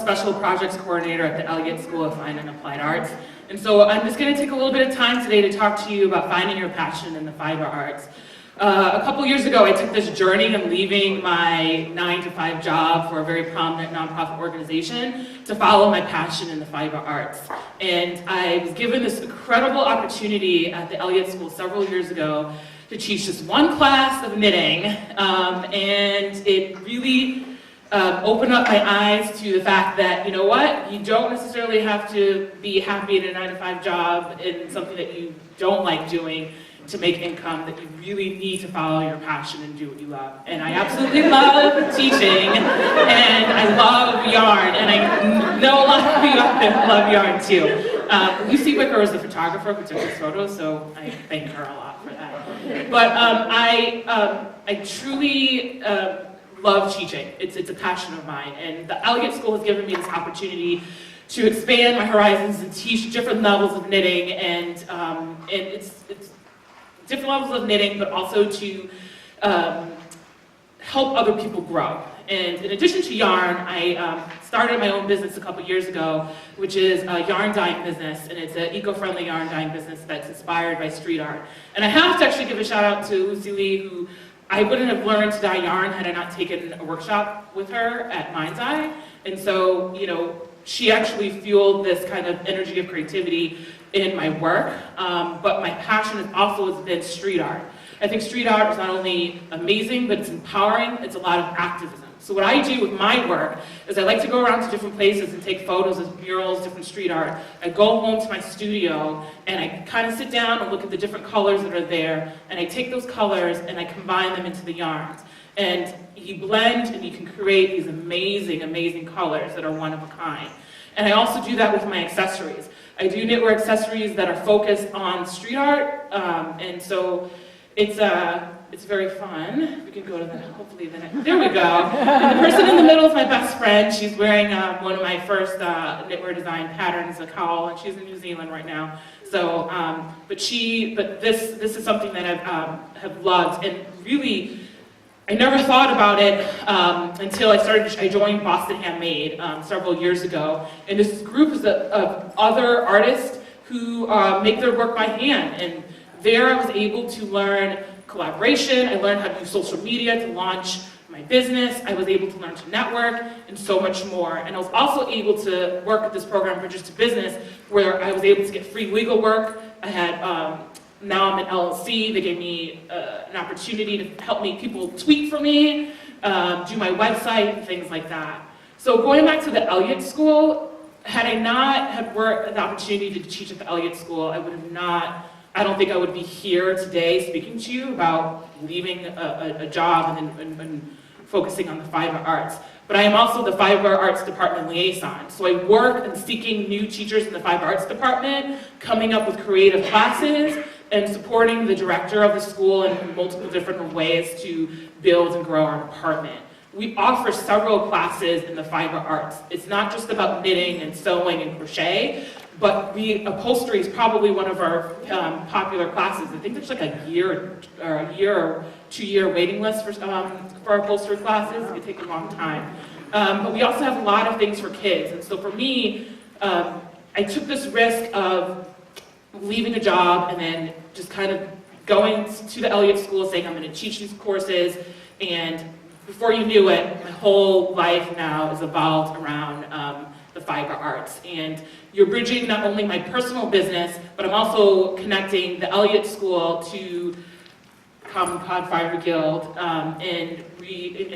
Special Projects Coordinator at the Eliot School of Fine and Applied Arts. And so I'm just going to take a little bit of time today to talk to you about finding your passion in the fiber arts. A couple years ago, I took this journey of leaving my 9-to-5 job for a very prominent nonprofit organization to follow my passion in the fiber arts. And I was given this incredible opportunity at the Eliot School several years ago to teach just one class of knitting, and it really opened up my eyes to the fact that, you know what, you don't necessarily have to be happy in a 9-to-5 job in something that you don't like doing to make income, that you really need to follow your passion and do what you love. And I absolutely love teaching, and I love yarn, and I know a lot of you out there love yarn too. Lucy Wicker is the photographer who took this photo, so I thank her a lot for that. But I truly love teaching. It's a passion of mine, and the Eliot School has given me this opportunity to expand my horizons and teach different levels of knitting, and it's different levels of knitting, but also to help other people grow. And in addition to yarn, I started my own business a couple years ago, which is a yarn dyeing business, and it's an eco-friendly yarn dyeing business that's inspired by street art. And I have to actually give a shout out to Lucy Lee, who I wouldn't have learned to dye yarn had I not taken a workshop with her at Mind's Eye. And so, you know, she actually fueled this kind of energy of creativity in my work, but my passion has also been street art. I think street art is not only amazing, but it's empowering, it's a lot of activism. So what I do with my work is I like to go around to different places and take photos of murals, different street art. I go home to my studio and I kind of sit down and look at the different colors that are there, and I take those colors and I combine them into the yarns. And you blend and you can create these amazing, amazing colors that are one of a kind. And I also do that with my accessories. I do knitwear accessories that are focused on street art, and so it's very fun. We can go to the, hopefully the next, there we go. And the person in the middle is my best friend. She's wearing one of my first knitwear design patterns, a cowl, and she's in New Zealand right now. So, but this is something that I have loved, and really, I never thought about it until I joined Boston Handmade several years ago. And this group is of other artists who make their work by hand. And there I was able to learn collaboration. I learned how to use social media to launch my business. I was able to learn to network and so much more. And I was also able to work with this program for just a business where I was able to get free legal work. I had now I'm an LLC. They gave me an opportunity to help people tweet for me, do my website, and things like that. So going back to the Eliot School, had I not had worked the opportunity to teach at the Eliot School, I don't think I would be here today speaking to you about leaving a job and focusing on the fiber arts. But I am also the Fiber Arts Department Liaison. So I work in seeking new teachers in the Fiber Arts Department, coming up with creative classes, and supporting the director of the school in multiple different ways to build and grow our department. We offer several classes in the fiber arts. It's not just about knitting and sewing and crochet, but upholstery is probably one of our popular classes. I think there's like a year or 2-year waiting list for upholstery classes. It takes a long time. But we also have a lot of things for kids. And so for me, I took this risk of leaving a job and then just kind of going to the Eliot School saying I'm going to teach these courses, and before you knew it, my whole life now is evolved around the fiber arts. And you're bridging not only my personal business, but I'm also connecting the Eliot School to Common Cod Fiber Guild and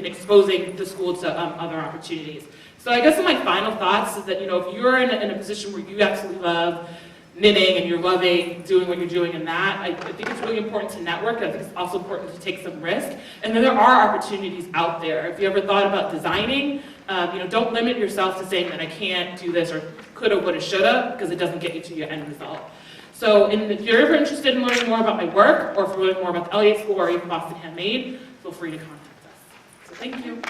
exposing the school to other opportunities. So I guess my final thoughts is that, you know, if you're in a position where you absolutely love knitting and you're loving doing what you're doing in that, I think it's really important to network. I think it's also important to take some risk. And then there are opportunities out there. If you ever thought about designing, you know, don't limit yourself to saying that I can't do this or coulda, woulda, shoulda, because it doesn't get you to your end result. So if you're ever interested in learning more about my work, or if you're learning more about the Eliot School or even Boston Handmade, feel free to contact us. So thank you.